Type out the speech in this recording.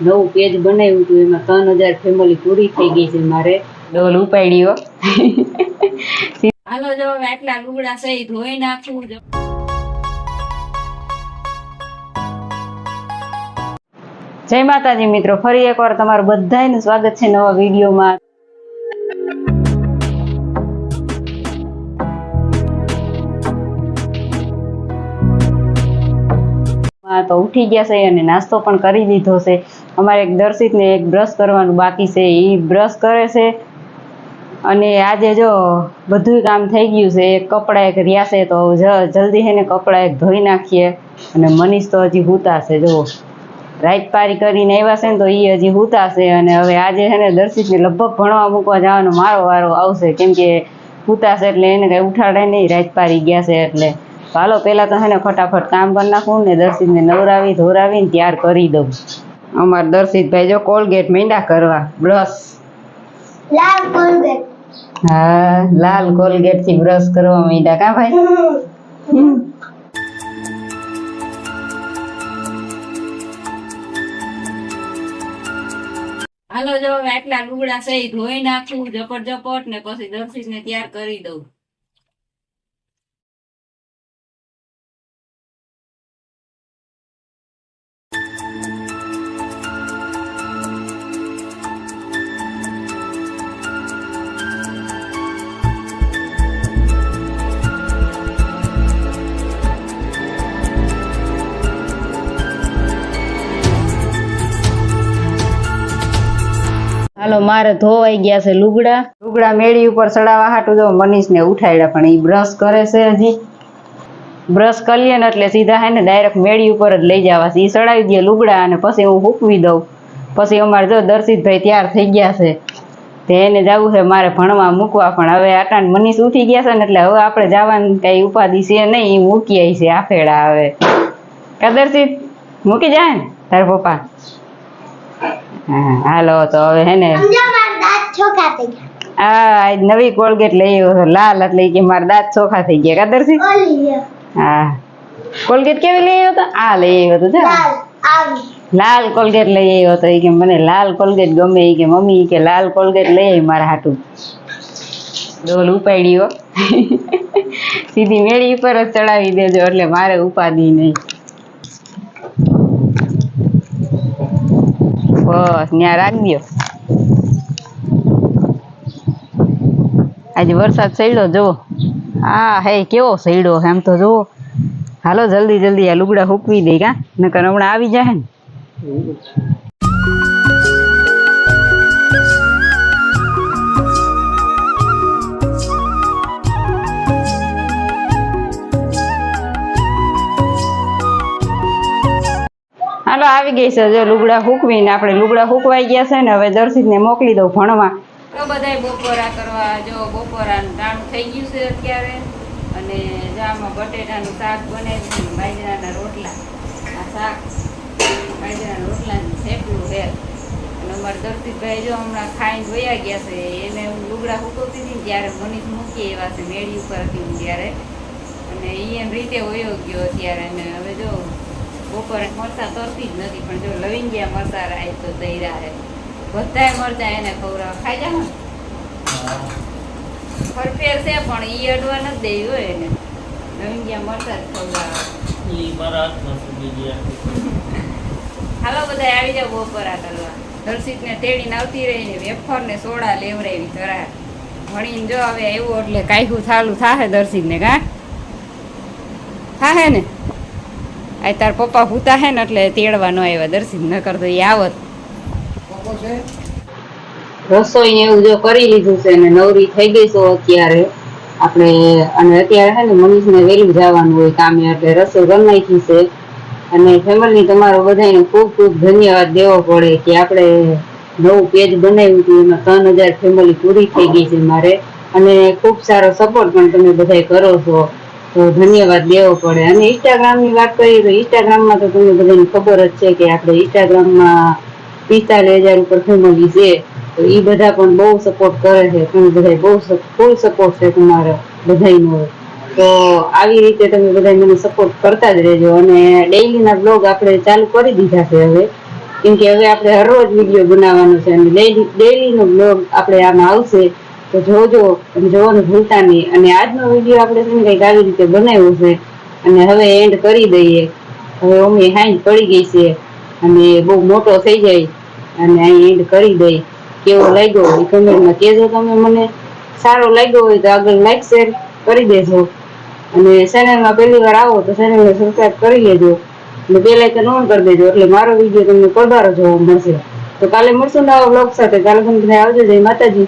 નવું પેજ બનાવ્યું હતું, એમાં 3000 ફેમિલી પૂરી થઈ ગઈ છે. મારે ડોલ ઉપાડ્યો. હાલો જો આટલા લુગડા છે ધોઈ નાખું. જય માતાજી મિત્રો, ફરી એકવાર તમારું બધાનું સ્વાગત છે નવા વિડીયોમાં. તો ઉઠી ગયા છે અને નાસ્તો પણ કરી દીધો છે. અમારે એક દર્શિતને એક બ્રશ કરવાનું બાકી છે, એ બ્રશ કરે છે. અને આજે જો બધું કામ થઈ ગયું છે. એક કપડા એક રહ્યા છે, તો જલ્દી છે ને કપડા એક ધોઈ નાખીએ. અને મનીષ તો હજી હુતા છે, જો રાત પારી કરીને આવ્યા છે ને, તો એ હજી હુતા છે. અને હવે આજે છે ને દર્શિતને લગભગ ભણવા મૂકવા જવાનો મારો વારો આવશે, કેમ કે હુતા છે એટલે એને કઈ ઉઠાડે નહીં, રાત પારી ગયા છે એટલે. હાલો પેલા તો હે ને ફટાફટ કામ કરી નાખું ને દર્શિતને નવરાવી ધોરાવીને તૈયાર કરી દઉં. અમાર દર્શિતભાઈ જો કોલગેટ માંડ્યા કરવા, બ્રશ લાલ કોલગેટ. હા, લાલ કોલગેટ થી બ્રશ કરવા માંડ્યા કા ભાઈ. હાલો જો આટલા લુગડા છે ધોઈ નાખું ઝપટ ને પછી દર્શિતને તૈયાર કરી દઉં. હાલો મારે ધોવાઈ ગયા છે લુગડા મેળી ઉપર ચડાવવા હાટું જો મનીષને ઉઠાડ્યા, પણ એ બ્રશ કરે છે. હજી બ્રશ કરીએ ને એટલે સીધા હે ને ડાયરેક્ટ મેળી ઉપર જ લઈ જવા છે. એ ચડાવી દે લુગડા અને પછી હું હૂકવી દઉં. પછી અમારે જો દર્શિતભાઈ તૈયાર થઈ ગયા છે, તે એને જવું છે મારે ભણવા મૂકવા. પણ હવે આટાણ મનીષ ઉઠી ગયા છે ને એટલે હવે આપણે જવાનું કઈ ઉપાધિ છે નહીં, એ મૂકી આવી છે આફેડા. હવે કા દર્શિત મૂકી જાય ને તાર પપ્પા. હાલો તો હવે હે ને આ નવી કોલગેટ લઈ આવ્યો લાલ, એટલે કે મારા દાંત ચોખા થઈ ગયા. કા દર્શિત? હા, કોલગેટ કેવી લઈ આવ્યો હતો? આ લઈ આવ્યો હતો, લાલ કોલગેટ લઈ આવ્યો હતો. એ કે મને લાલ કોલગેટ ગમે, એ કે મમ્મી કે લાલ કોલગેટ લઈ આવી મારા હાટું. ડોલ ઉપાડ્યો. સીધી મેળી ઉપર જ ચડાવી દેજો એટલે મારે ઉપાધિ નહીં. બસ ત્યાં રાખી દો. આજે વરસાદ સડ્યો જુઓ. હા હે કેવો સડ્યો એમ તો જુઓ. હાલો જલ્દી આ લુગડા હૂકવી દે કા, નકર હમણાં આવી જાય ને. હાલો આવી ગઈ છે જો લુગડા હૂકવીને. આપણે લુગડા હૂકવાઈ ગયા છે ને, હવે દર્શિતને મોકલી દઉં ભણવા. તો બધા બપોરા કરવા જો બપોરાનું ટાણું થઈ ગયું છે અત્યારે. અને જામાં બટેટાનું શાક બને છે, બાજરાના રોટલા. આ શાક બાજરાના રોટલાનું થેપલું છે. અને અમારા દર્શિતભાઈ જો હમણાં ખાઈને વયા ગયા છે. એને હું લુગડા હૂકવતી હતી ને ત્યારે મનીષ મૂકી એવા છે મેળી ઉપર હતી ત્યારે, અને એ એમ રીતે વયો ગયો અત્યારે. અને હવે જો બપોરે મરચા તરતી જ નથી, પણ જો લવિંગિયા મરચા રાય તો તૈયાર હે. બધાય મરચા એને ખવડાવ ખાઈ જાવ ને ફરફેર છે, પણ ઈ અડવા નથી દેવી હોય એને. લવિંગિયા મરચા જ ખવડાવે. હાલો બધા આવી જાવ બપોરા કરવા. દર્શિતને તેડીને આવતી રહીને વેફર ને સોડા લેવડાવી જરા ભણીને જો હવે આવ્યો એટલે કાંઈકું ચાલુ થાહે દર્શિતને. કા થાહે ને? આ તાર પપ્પા હુતા હે ને એટલે તેડવા ન આવ્યા દર્શિત, ન કરતો એ આવત. રસોઈ ને એવું જો કરી લીધું છે ને નવરી થઈ ગઈ છો અત્યારે આપણે. અને અત્યારે છે ને મનીષને વહેલું જવાનું હોય કામે, એટલે રસોઈ કરી નાખી છે. અને ફેમિલી તમારો બધાને ખૂબ ખૂબ ધન્યવાદ દેવો પડે કે આપણે નવું પેજ બનાવ્યું હતું, એમાં 3000 ફેમિલી પૂરી થઈ ગઈ છે મારે. અને ખૂબ સારો સપોર્ટ પણ તમે બધા કરો છો, તો ધન્યવાદ દેવો પડે. અને ઇન્સ્ટાગ્રામની વાત કરીએ તો ઇન્સ્ટાગ્રામમાં તો તમને બધાને ખબર જ છે કે આપણે ઇન્સ્ટાગ્રામમાં 45,000 ઉપર ફેમિલી છે. તો એ બધા પણ બહુ સપોર્ટ કરે છે. તમે બધા બહુ ફૂલ સપોર્ટ છે તમારો બધાનો. તો આવી રીતે તમે બધા મને સપોર્ટ કરતા જ રહેજો. અને ડેઈલીના બ્લોગ આપણે ચાલુ કરી દીધા છે હવે, કેમ કે હવે આપણે હરરોજ વિડીયો બનાવવાનો છે અને ડેઈલીનો બ્લોગ આપણે આમાં આવશે. તો જોજો અને જોવાનું ભૂલતા નહીં. અને આજનો વિડીયો આપણે છે ને કંઈક આવી રીતે બનાવ્યો છે. અને હવે એન્ડ કરી દઈએ. હવે મમ્મી હાંજ પડી ગઈ છે અને બહુ મોટો થઈ જાય અને અહીં એન્ડ કરી દઈ. કેવો લાગ્યો હોય કમેન્ટમાં કહેજો તમે મને. સારો લાગ્યો હોય તો આગળ લાઈક શેર કરી દેજો. અને ચેનલમાં પહેલી વાર આવો તો ચેનલને સબસ્ક્રાઈબ કરી લેજો અને બેલ આઇકન ઓન કરી દેજો એટલે મારો વિડીયો તમને પધારો જોવા મળશે. તો કાલે મળશું નવા બ્લોગ સાથે. કાલે તમે આવજો. જય માતાજી.